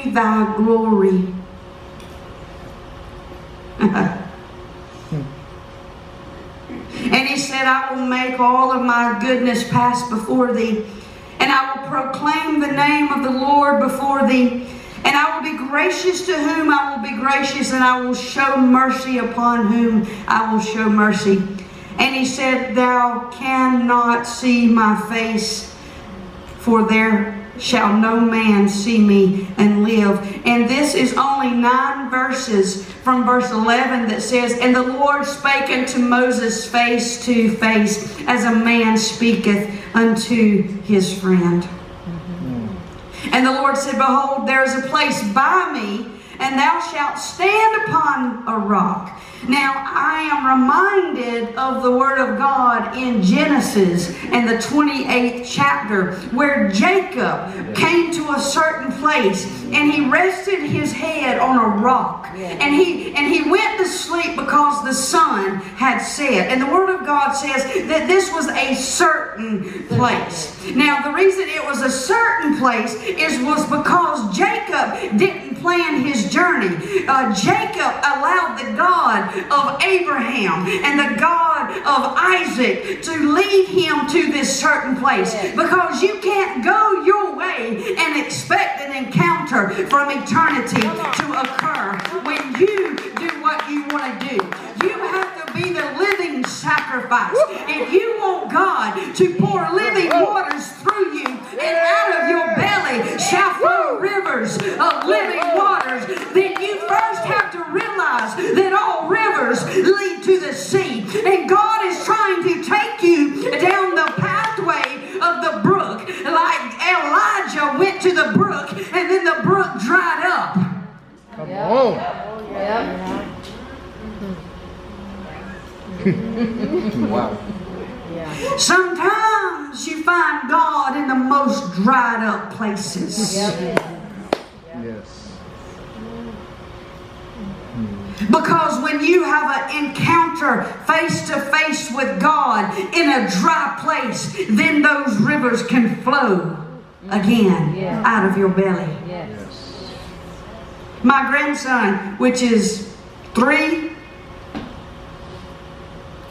me thy glory. And he said, I will make all of my goodness pass before thee, and I will proclaim the name of the Lord before thee. And I will be gracious to whom I will be gracious, and I will show mercy upon whom I will show mercy. And he said, thou cannot see my face, for there shall no man see me and live. And this is only 9 verses from verse 11 that says, and the Lord spake unto Moses face to face, as a man speaketh unto his friend. And the Lord said, behold, there is a place by me, and thou shalt stand upon a rock. Now, I am reminded of the Word of God in Genesis in the 28th chapter, where Jacob came to a certain place and he rested his head on a rock. And he went to sleep because the sun had set. And the Word of God says that this was a certain place. Now, the reason it was a certain place was because Jacob didn't plan his journey. Jacob allowed the God of Abraham and the God of Isaac to lead him to this certain place, because you can't go your way and expect an encounter from eternity to occur when you do what you want to do. You have to be the living sacrifice. If you want God to pour living waters through you, and out of your belly shall flow rivers of living waters, then you first have to realize that all rivers lead to the sea. And God is trying to take you down the pathway of the brook, like Elijah went to the brook and then the brook dried up. Come on. Wow. Sometimes you find God in the most dried up places. Yes. Because when you have an encounter face to face with God in a dry place, then those rivers can flow again out of your belly. Yes. My grandson, which is 3,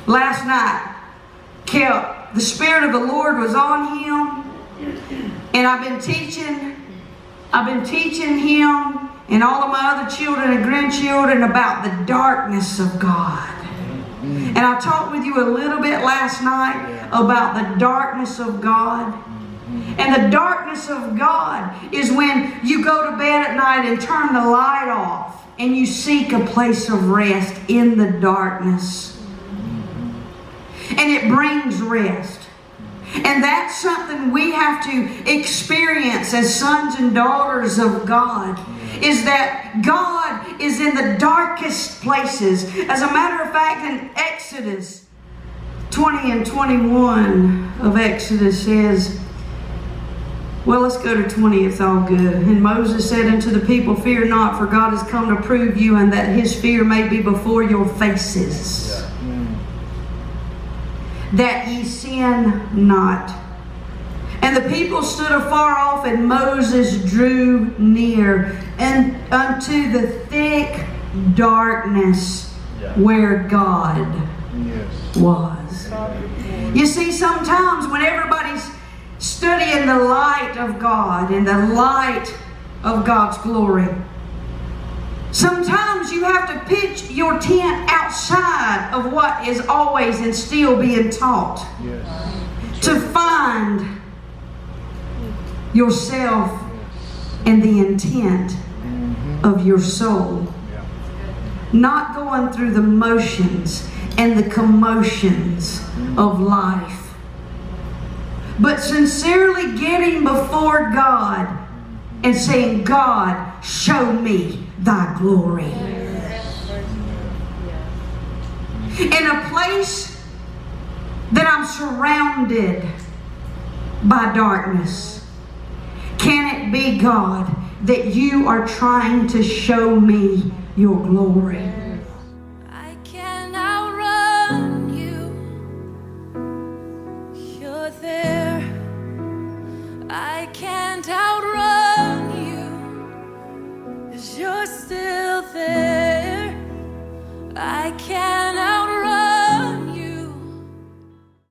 last night, the Spirit of the Lord was on him, and I've been teaching him and all of my other children and grandchildren about the darkness of God. And I talked with you a little bit last night about the darkness of God. And the darkness of God is when you go to bed at night and turn the light off and you seek a place of rest in the darkness. And it brings rest. And that's something we have to experience as sons and daughters of God, is that God is in the darkest places. As a matter of fact, in Exodus 20 and 21 of Exodus says, well, let's go to 20, it's all good. And Moses said unto the people, fear not, for God has come to prove you, and that his fear may be before your faces, that ye sin not. And the people stood afar off, and Moses drew near and unto the thick darkness where God was. You see, sometimes when everybody's studying the light of God and the light of God's glory, sometimes you have to pitch your tent outside of what is always and still being taught to find yourself and the intent of your soul. Not going through the motions and the commotions of life, but sincerely getting before God and saying, God, show me thy glory. In a place that I'm surrounded by darkness, can it be, God, that you are trying to show me your glory? I can outrun you. You're there. I can't outrun you. I can